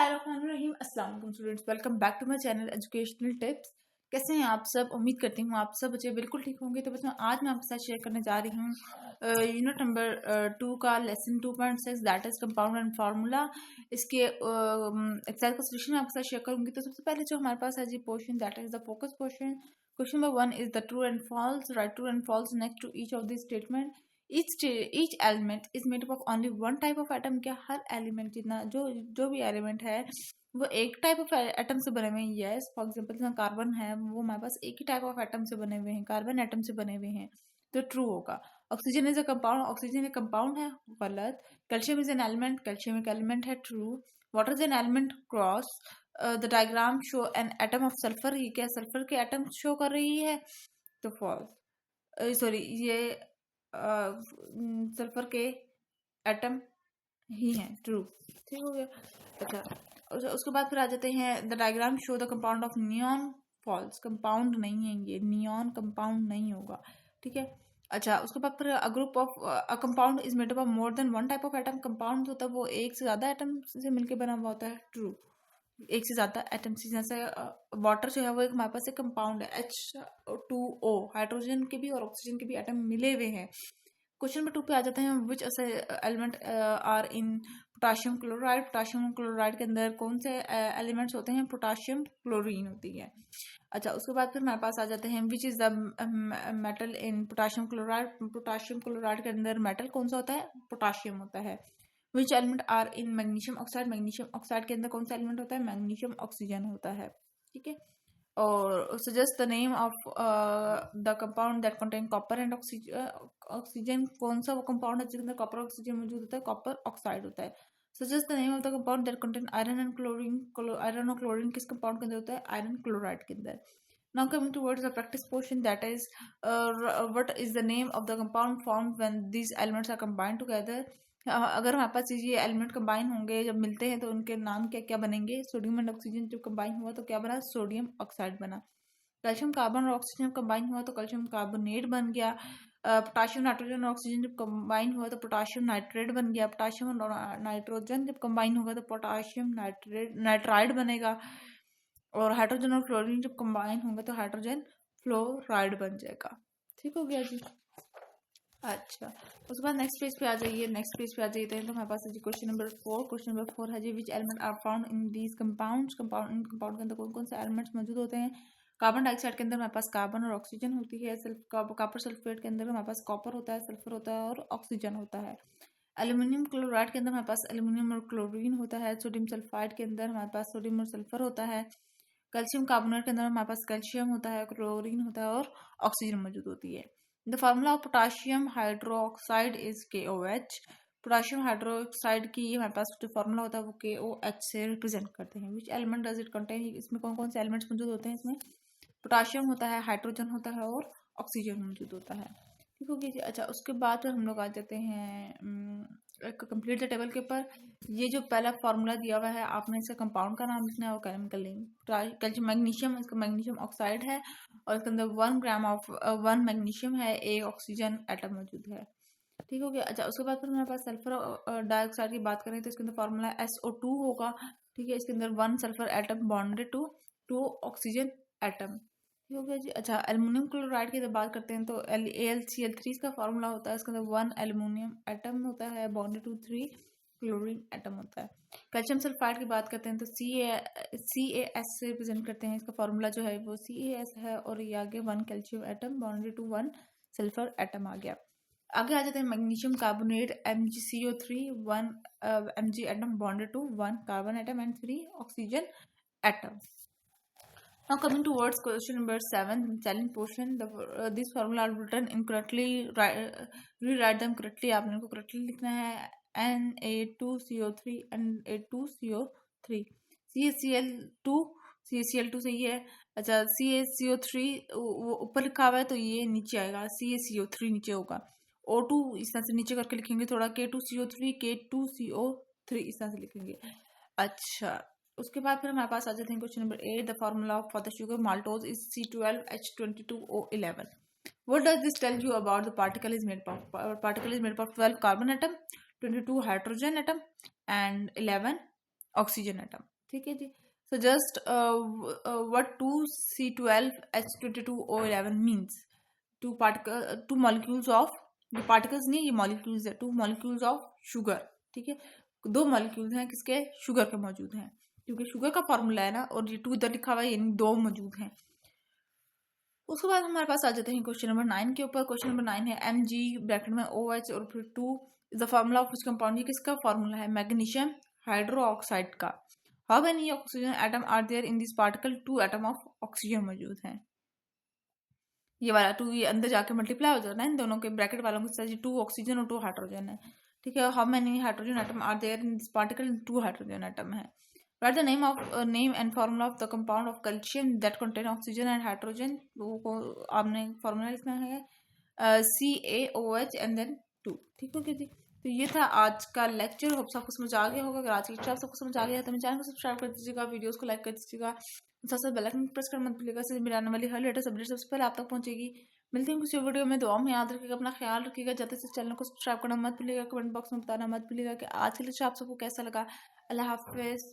बिस्मिल्लाहिर्रहमानिर्रहीम। अस्सलाम वालेकुम students, welcome back to my channel educational tips. कैसे हैं आप सब? उम्मीद करती हूँ आप सब बच्चे बिल्कुल ठीक होंगे। तो बस आज मैं आपके साथ शेयर करने जा रही हूँ यूनिट नंबर 2 का lesson 2.6 that is compound and formula. इसके एक्सरसाइज का सोल्यूशन मैं आपके साथ शेयर करूंगी। तो सबसे पहले जो हमारे पास है जी portion that is the focus portion. Question number 1 is the true and false. Right true and false next to each of this statement. each element is made up of only one type of atom। क्या हर element जितना जो भी element है वो एक type of atom से बने हुए हैं? यस। फॉर एग्जांपल जहाँ कार्बन है वो हमारे पास एक ही टाइप ऑफ एटम से बने हुए हैं, कार्बन एटम से बने हुए हैं, तो ट्रू होगा। Oxygen is a compound, oxygen एक कंपाउंड है, गलत। Calcium is an element, calcium एक एलिमेंट है, true. Water is an element, cross. The diagram show an atom of sulphur, ये क्या सल्फर के एटम शो कर रही है, तो फॉल्स। सॉरी, ये सल्फर के एटम ही हैं, ट्रू। ठीक हो गया। अच्छा, उसके बाद फिर आ जाते हैं the diagram show the compound of neon, false. Compound नहीं है ये, नियॉन कंपाउंड नहीं होगा, ठीक है। अच्छा, उसके बाद फिर a group of a compound is made up of more than one type of atom. Compound होता है वो एक से ज्यादा एटम से मिलकर बना हुआ होता है, ट्रू। एक से ज्यादा एटम से, जैसे वाटर जो है वो एक हमारे पास एक कंपाउंड है, H2O, हाइड्रोजन के भी और ऑक्सीजन के भी एटम मिले हुए हैं। क्वेश्चन नंबर 2 पे आ जाते हैं, which element are in potassium chloride. Potassium chloride के अंदर कौन से एलिमेंट्स होते हैं? पोटाशियम क्लोरीन होती है। अच्छा, उसके बाद फिर हमारे पास आ जाते हैं, which is the metal in potassium chloride. Potassium chloride के अंदर मेटल कौन सा होता है? पोटाशियम होता है। Which element are in magnesium oxide. Magnesium oxide के अंदर कौन सा एलिमेंट होता है? मैग्नीशियम ऑक्सीजन होता है, ठीक है। और suggest the name of the compound that contain copper and oxygen. कौन सा वो कंपाउंड है जिसके अंदर कॉपर ऑक्सीजन मौजूद होता है? कॉपर ऑक्साइड होता है। Suggest the name of the compound that contain iron and chlorine. Iron और क्लोरीन किस कंपाउंड के अंदर होता है? आयरन क्लोराइड के अंदर। Now coming towards the practice portion, that is what is the name of the compound formed when these elements are combined together। अगर हमारे पास ये एलिमेंट कंबाइन होंगे, जब मिलते हैं तो उनके नाम क्या क्या बनेंगे? सोडियम एंड ऑक्सीजन जब कंबाइन हुआ तो क्या बना? सोडियम ऑक्साइड बना। कैल्शियम कार्बन और ऑक्सीजन कंबाइन हुआ तो कैल्शियम कार्बोनेट बन गया। पोटाशियम नाइट्रोजन और ऑक्सीजन जब कंबाइन हुआ तो पोटाशियम नाइट्रेट बन गया। पोटाशियम और नाइट्रोजन जब कंबाइन होगा तो पोटाशियम नाइट्राइड बनेगा। और हाइड्रोजन और फ्लोरीन जब कंबाइन होंगे तो हाइड्रोजन फ्लोराइड बन जाएगा, ठीक हो गया जी। अच्छा, उसके बाद नेक्स्ट पेज पे आ जाइए। नेक्स्ट पेज पे आ जाइए तो हमारे पास है जी क्वेश्चन नंबर 4। क्वेश्चन नंबर 4 है जी, which element are found in these compounds. Compound के अंदर कौन कौन से एलिमेंट्स मौजूद होते हैं? कार्बन डाइऑक्साइड के अंदर हमारे पास कार्बन और ऑक्सीजन होती है। कॉपर सल्फेट के अंदर हमारे पास कॉपर होता है, सल्फर होता है और ऑक्सीजन होता है। एल्यूमिनियम क्लोराइड के अंदर हमारे पास एल्यूमिनियम और क्लोरीन होता है। सोडियम सल्फाइड के अंदर हमारे पास सोडियम और सल्फर होता है। कैल्शियम कार्बोनेट के अंदर हमारे पास कैल्शियम होता है, क्लोरीन होता है और ऑक्सीजन मौजूद होती है। The formula of potassium hydroxide is KOH। Potassium hydroxide की हमारे पास जो फार्मूला होता है वो KOH से रिप्रेजेंट करते हैं। Which element does it contain. इसमें कौन कौन से एलिमेंट्स मौजूद होते हैं? इसमें पोटाशियम होता है, हाइड्रोजन होता है और ऑक्सीजन मौजूद होता है, ठीक होगी जी। अच्छा, उसके बाद हम लोग आ जाते हैं कंप्लीट द टेबल के ऊपर। ये जो पहला फार्मूला दिया हुआ है, आपने इसका कंपाउंड का नाम लिखना है और केमिकल नेम। कैल्शियम मैग्नीशियम, इसका मैग्नीशियम ऑक्साइड है और इसके अंदर 1 ग्राम ऑफ 1 मैग्नीशियम है, एक ऑक्सीजन एटम मौजूद है, ठीक हो गया। अच्छा, उसके बाद फिर हमारे पास सल्फर डाइऑक्साइड की बात करें तो इसके अंदर फार्मूला SO2 होगा, ठीक है। इसके अंदर 1 sulphur atom bonded to 2 oxygen atom, ठीक हो गया जी। अच्छा, एल्युमिनियम क्लोराइड की जब बात करते हैं तो AlCl3 इसका फार्मूला होता है। इसके अंदर 1 एल्युमिनियम एटम होता है बॉन्डेड टू 3 क्लोरीन एटम होता है। कैल्शियम सल्फाइड की बात करते हैं तो CaS से रिप्रेजेंट करते हैं। इसका फार्मूला जो है वो CaS है और ये आगे 1 calcium atom bonded to 1 sulphur atom आ गया। आगे आ जाते हैं magnesium carbonate MgCO3, 1 Mg atom bonded to 1 carbon atom and 3 oxygen atom. Now coming towards question number 7, the challenge portion. This formula are written incorrectly. Rewrite them correctly. आपने को correctly लिखना है Na2CO3 and A2CO3 CaCl2 सही है। अच्छा, CaCO3 ऊपर लिखा हुआ है तो ये नीचे आएगा, CaCO3 नीचे होगा। O2 इस तरह से नीचे करके लिखेंगे थोड़ा, K2CO3 K2CO3 इस तरह से लिखेंगे। अच्छा, उसके बाद फिर हमारे पास आ जाते हैं question number 8। The formula for the sugar maltose is C12H22O11। What does this tell you about the particle is made of 12 carbon atom, 22 hydrogen atom and 11 oxygen atom, ठीक है जी। So just what 2C12H22O11 means, two molecules of, ये particles नहीं ये molecules है, 2 molecules of sugar, ठीक है। 2 molecules हैं किसके, शुगर के मौजूद हैं, क्योंकि शुगर का फॉर्मूला है ना, और ये 2 इधर लिखा हुआ है यानी 2 मौजूद हैं। उसके बाद हमारे पास आ जाते हैं क्वेश्चन नंबर 9 के ऊपर। क्वेश्चन नंबर 9 है Mg ब्रैकेट में OH और फिर 2 is the formula of which compound, ये किसका फार्मूला है, मैग्नीशियम हाइड्रोक्साइड का। How many oxygen atom are there in this particle, 2 atom of oxygen मौजूद हैं। ये वाला 2 ये अंदर जाके मल्टीप्लाई हो जाना है इन दोनों के ब्रैकेट वालों के साथ, 2 ऑक्सीजन और 2 हाइड्रोजन है, ठीक है। How many hydrogen atom are there in this particle, 2 hydrogen atom है। Write the name and formula of the compound of calcium that contain oxygen and hydrogen, वो आपने फॉर्मूला लिखना है CaOH and then 2, ठीक हो गया जी। तो ये था आज का लेक्चर, होप आपको समझ आ गया होगा। अगर आज का लेक्चर आपको समझ आ गया तो मेरे चैनल को सब्सक्राइब कर दीजिएगा, वीडियोस को लाइक कर दीजिएगा, साथ साथ बेल आइकन प्रेस करना मत भूलिएगा, इससे मेरे आने वाली हर लेटेस्ट अपडेट सबसे पहले आप तक पहुंचेगी। मिलते हैं किसी वीडियो में, दुआ में याद रखिएगा, अपना ख्याल रखिएगा, जल्दी से चैनल को सब्सक्राइब करना मत भूलिएगा, कमेंट बॉक्स में बताना मत भूलिएगा कि आज के लेक्चर आप सबको कैसा लगा। अल्लाह हाफिज़।